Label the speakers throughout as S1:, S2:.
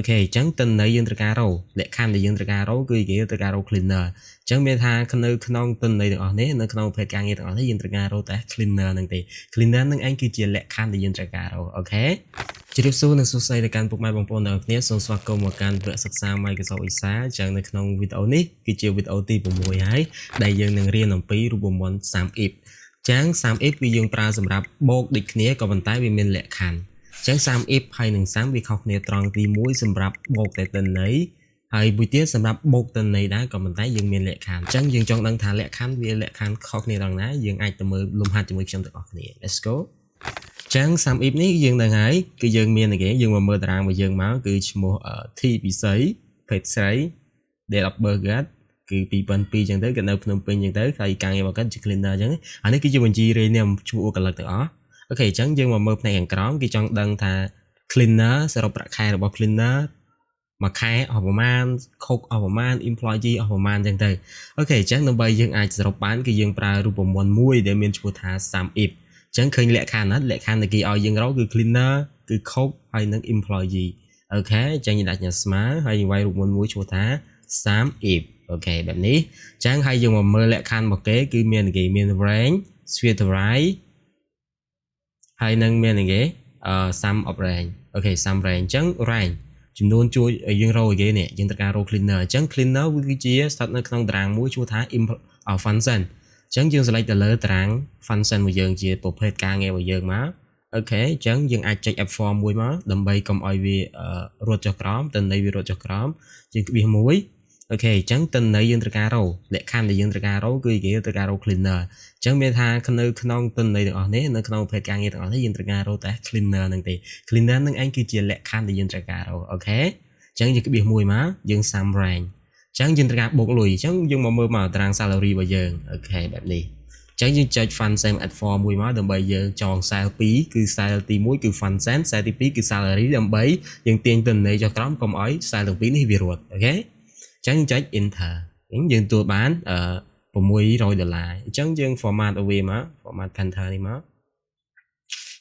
S1: OK ចឹងទិន្នន័យយើងត្រូវការរកលក្ខខណ្ឌដែលយើងត្រូវការរកគឺគេត្រូវការរក cleaner ចឹងមានថានៅក្នុងទិន្នន័យទាំងអស់នេះនៅក្នុងប្រភេទការងារទាំងអស់នេះយើងត្រូវការរកតែ cleaner ហ្នឹងទេ cleaner ហ្នឹងឯងគឺជាលក្ខខណ្ឌដែលយើងត្រូវការរកអូខេជម្រាបសួរនិងសួស្តីដល់កាន់ពុកម៉ែបងប្អូនទាំងអស់គ្នាសូមស្វាគមន៍មកកាន់វគ្គសិក្សា Microsoft Excel ចឹងនៅក្នុងវីដេអូនេះគឺជាវីដេអូទី6ហើយដែលយើងនឹងរៀនអំពីរូបមន្ត sum if ចឹង sum if គឺយើងប្រើសម្រាប់បូកដូចគ្នាក៏ប៉ុន្តែវាមានលក្ខខណ្ឌចឹង sum if ហើយនឹង sum វាខុសគ្នាត្រង់ទី1សម្រាប់បូកតែទិន្នន័យហើយមួយទៀតសម្រាប់បូកទិន្នន័យដែរក៏ប៉ុន្តែយើងមានលក្ខខណ្ឌចឹងយើងចង់ដឹងថាលក្ខខណ្ឌវាលក្ខខណ្ឌខុសគ្នាត្រង់ណាយើងអាចទៅមើលលំហាត់ជាមួយខ្ញុំទាំងអស់គ្នា Let's go ចឹង sum if នេះយើងដឹងហើយគឺយើងមានអីគេយើងមកមើលតារាងរបស់យើងមកគឺឈ្មោះ T ពិសីភេទស្រី date of birth គាត់គឺ2002ចឹងទៅគាត់នៅភ្នំពេញចឹងទៅហើយការងាររបស់គាត់ជា cleaner ចឹងអានេះគឺជាបញ្ជីរេនាមឈ្មោះអូកាឡិកទាំងអស់អូខេចឹងយើងមកមើលផ្នែកខាងក្រោមគេចង់ដឹងថា cleaner សរុបប្រាក់ខែរបស់ cleaner មួយខែអស់ប្រមាណខុកអស់ប្រមាណ employee អស់ប្រមាណចឹងទៅអូខេចឹងដើម្បីយើងអាចសរុបបានគឺយើងប្រើរូបមន្តមួយដែលមានឈ្មោះថា sum if ចឹងឃើញលក្ខខណ្ឌណាលក្ខខណ្ឌដែលគេឲ្យយើងរកគឺ cleaner គឺខុកហើយនឹង employee អូខេចឹងយើងដាក់ញ៉ាំស្មើហើយយើងវាយរូបមន្តមួយឈ្មោះថា sum if អូខេបែបនេះចឹងហើយយើងមកមើលលក្ខខណ្ឌរបស់គេគឺមានគេមាន range sphere ហើយនឹងមានគេ sum of range អូខេ sum range ចឹង range ចំនួនជួយឲ្យយើងរកគេនេះយើងត្រូវការរក cleaner អញ្ចឹង cleaner វាគឺជាស្ថិតនៅក្នុងតារាងមួយឈ្មោះថា function អញ្ចឹងយើង select ទៅលើតារាង function របស់យើងជាប្រភេទការងាររបស់យើងមកអូខេអញ្ចឹងយើងអាចចុច F4 មួយមកដើម្បីកុំឲ្យវារត់ចុះក្រោមទិន្នន័យវារត់ចុះក្រោមយើងក្បៀសមួយអូខេអញ្ចឹងទិន្នន័យយើងត្រូវការរកលក្ខខណ្ឌដែលយើងត្រូវការរកគឺគេត្រូវការរក cleaner អញ្ចឹងមានថានៅក្នុងទិន្នន័យទាំងអស់នេះនៅក្នុងប្រភេទការងារទាំងអស់នេះយើងត្រូវការរកតែ cleaner ហ្នឹងទេ cleaner ហ្នឹងឯងគឺជាលក្ខខណ្ឌដែលយើងត្រូវការរកអូខេអញ្ចឹងយើងក្បៀសមួយមកយើង sum range អញ្ចឹងយើងត្រូវការបូកលុយអញ្ចឹងយើងមកមើលមកតារាង salary របស់យើងអូខេបែបនេះអញ្ចឹងយើងចុច function add form មួយមកដើម្បីយើងចង cell 2គឺ cell ទី1គឺ function cell ទី2គឺ salary ដើម្បីយើងទាញទិន្នន័យចុះក្រោមកុំឲ្យ cell ទាំងពីរនេះវារត់អូខេអញ្ចឹងចុច enter យើងទទួលបាន$600អញ្ចឹងយើង format វាមក format panther នេះមក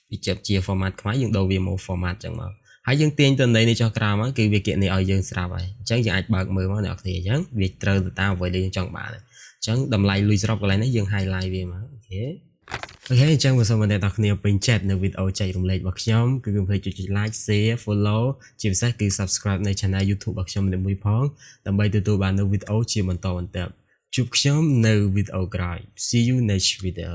S1: វាចាប់ជា format ខ្មែរយើងដូរវាមក format អញ្ចឹងមកហើយយើងទាញទិន្នន័យនេះចុះក្រោមមកគឺវាគណនាឲ្យយើងស្រាប់ហើយអញ្ចឹងយើងអាចបើកមើលមកអ្នកនរគ្នាអញ្ចឹងវាត្រូវទៅតាមអ្វីដែលយើងចង់បានអញ្ចឹងតម្លៃលុយសរុបកន្លែងនេះយើង highlight វាមកអូខេអញ្ចឹងបើសិនមកអ្នកនរគ្នាពេញចិត្តនៅវីដេអូចែករំលែករបស់ខ្ញុំគឺកុំភ្លេចចុច like share follow ជាពិសេសគឺ subscribe នៅ channel YouTube របស់ខ្ញុំមួយផងដើម្បីទទួលបាននូវវីដេអូជាបន្តបន្ទាប់ជួបខ្ញុំនៅវីដេអូក្រោយ See you next video